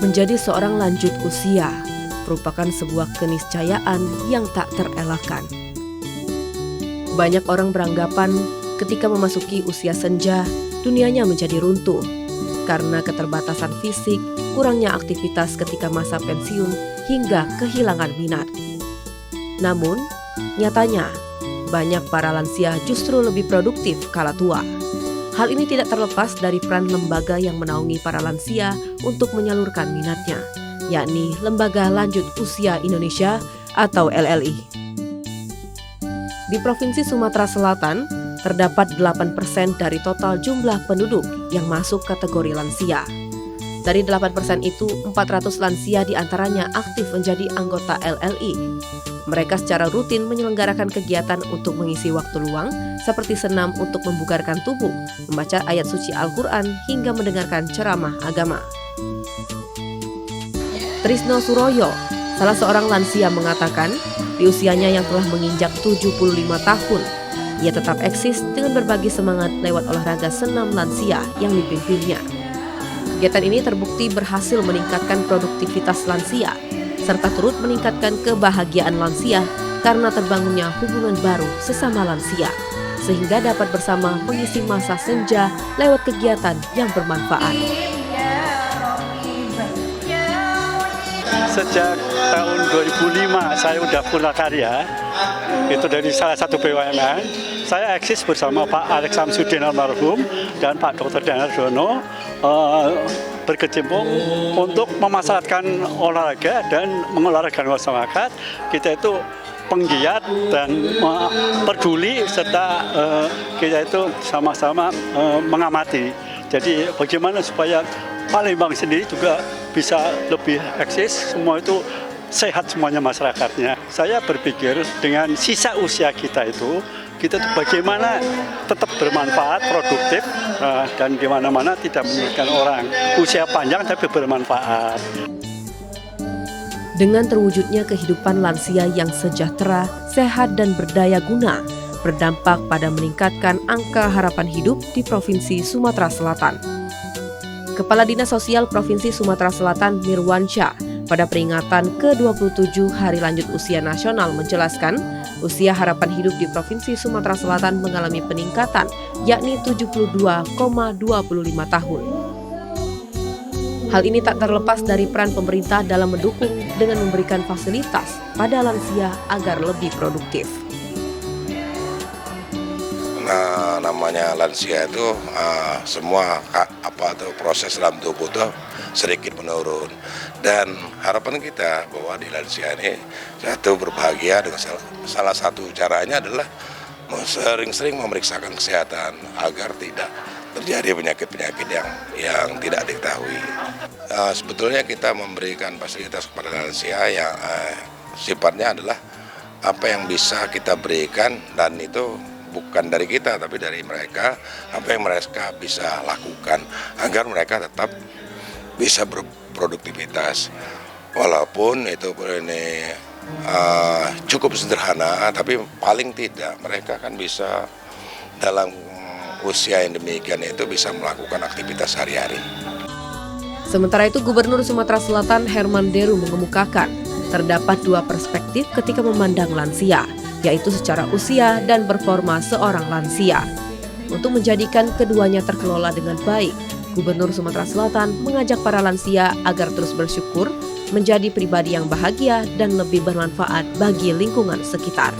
Menjadi seorang lanjut usia merupakan sebuah keniscayaan yang tak terelakkan. Banyak orang beranggapan ketika memasuki usia senja, dunianya menjadi runtuh karena keterbatasan fisik, kurangnya aktivitas ketika masa pensiun, hingga kehilangan minat. Namun, nyatanya, banyak para lansia justru lebih produktif kala tua. Hal ini tidak terlepas dari peran lembaga yang menaungi para lansia untuk menyalurkan minatnya, yakni Lembaga Lanjut Usia Indonesia atau LLI. Di Provinsi Sumatera Selatan, terdapat 8% dari total jumlah penduduk yang masuk kategori lansia. Dari 8% itu, 400 lansia diantaranya aktif menjadi anggota LLI. Mereka secara rutin menyelenggarakan kegiatan untuk mengisi waktu luang, seperti senam untuk membugarkan tubuh, membaca ayat suci Al-Quran, hingga mendengarkan ceramah agama. Trisno Suroyo, salah seorang lansia, mengatakan di usianya yang telah menginjak 75 tahun, ia tetap eksis dengan berbagi semangat lewat olahraga senam lansia yang dipimpinnya. Kegiatan ini terbukti berhasil meningkatkan produktivitas lansia, serta turut meningkatkan kebahagiaan lansia karena terbangunnya hubungan baru sesama lansia, sehingga dapat bersama mengisi masa senja lewat kegiatan yang bermanfaat. Sejak tahun 2005 saya udah prakarya, itu dari salah satu BUMN. Saya eksis bersama Pak Alex Samsudin almarhum dan Pak Dr. Danardono berkecimpung untuk memasyarakatkan olahraga dan mengolahragakan masyarakat. Kita itu penggiat dan peduli, serta kita itu sama-sama mengamati. Jadi bagaimana supaya Palembang sendiri juga bisa lebih eksis, semua itu sehat semuanya masyarakatnya. Saya berpikir dengan sisa usia kita itu, kita tuh bagaimana tetap bermanfaat, produktif, dan di mana-mana tidak menyulitkan orang. Usia panjang tapi bermanfaat. Dengan terwujudnya kehidupan lansia yang sejahtera, sehat, dan berdaya guna, berdampak pada meningkatkan angka harapan hidup di Provinsi Sumatera Selatan. Kepala Dinas Sosial Provinsi Sumatera Selatan Mirwansyah pada peringatan ke-27 Hari Lanjut Usia Nasional menjelaskan, usia harapan hidup di Provinsi Sumatera Selatan mengalami peningkatan, yakni 72,25 tahun. Hal ini tak terlepas dari peran pemerintah dalam mendukung dengan memberikan fasilitas pada lansia agar lebih produktif. Nah, namanya lansia itu semua proses dalam tubuh itu sedikit menurun, dan harapan kita bahwa di lansia ini satu berbahagia dengan salah satu caranya adalah sering-sering memeriksakan kesehatan agar tidak terjadi penyakit-penyakit yang tidak diketahui. Sebetulnya kita memberikan fasilitas kepada lansia yang sifatnya adalah apa yang bisa kita berikan, dan itu bukan dari kita tapi dari mereka, apa yang mereka bisa lakukan agar mereka tetap bisa berproduktivitas. Walaupun itu ini cukup sederhana, tapi paling tidak mereka kan bisa dalam usia yang demikian itu bisa melakukan aktivitas sehari-hari. Sementara itu, Gubernur Sumatera Selatan Herman Deru mengemukakan terdapat dua perspektif ketika memandang lansia, yaitu secara usia dan performa seorang lansia. Untuk menjadikan keduanya terkelola dengan baik, Gubernur Sumatera Selatan mengajak para lansia agar terus bersyukur, menjadi pribadi yang bahagia dan lebih bermanfaat bagi lingkungan sekitar.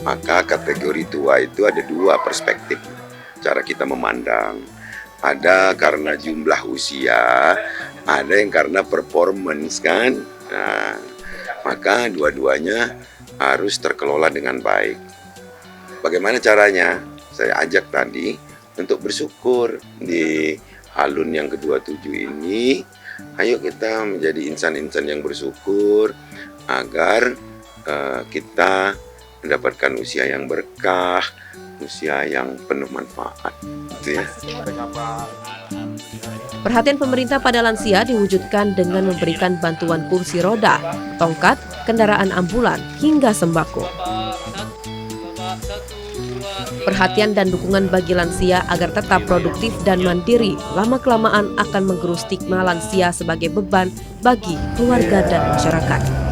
Maka kategori tua itu ada dua perspektif cara kita memandang. Ada karena jumlah usia, ada yang karena performance kan. Nah, maka dua-duanya harus terkelola dengan baik. Bagaimana caranya? Saya ajak tadi untuk bersyukur di alun yang ke-27 ini. Ayo kita menjadi insan-insan yang bersyukur agar kita mendapatkan usia yang berkah, usia yang penuh manfaat. Gitu ya. Perhatian pemerintah pada lansia diwujudkan dengan memberikan bantuan kursi roda, tongkat, kendaraan ambulan, hingga sembako. Perhatian dan dukungan bagi lansia agar tetap produktif dan mandiri lama-kelamaan akan menggerus stigma lansia sebagai beban bagi keluarga dan masyarakat.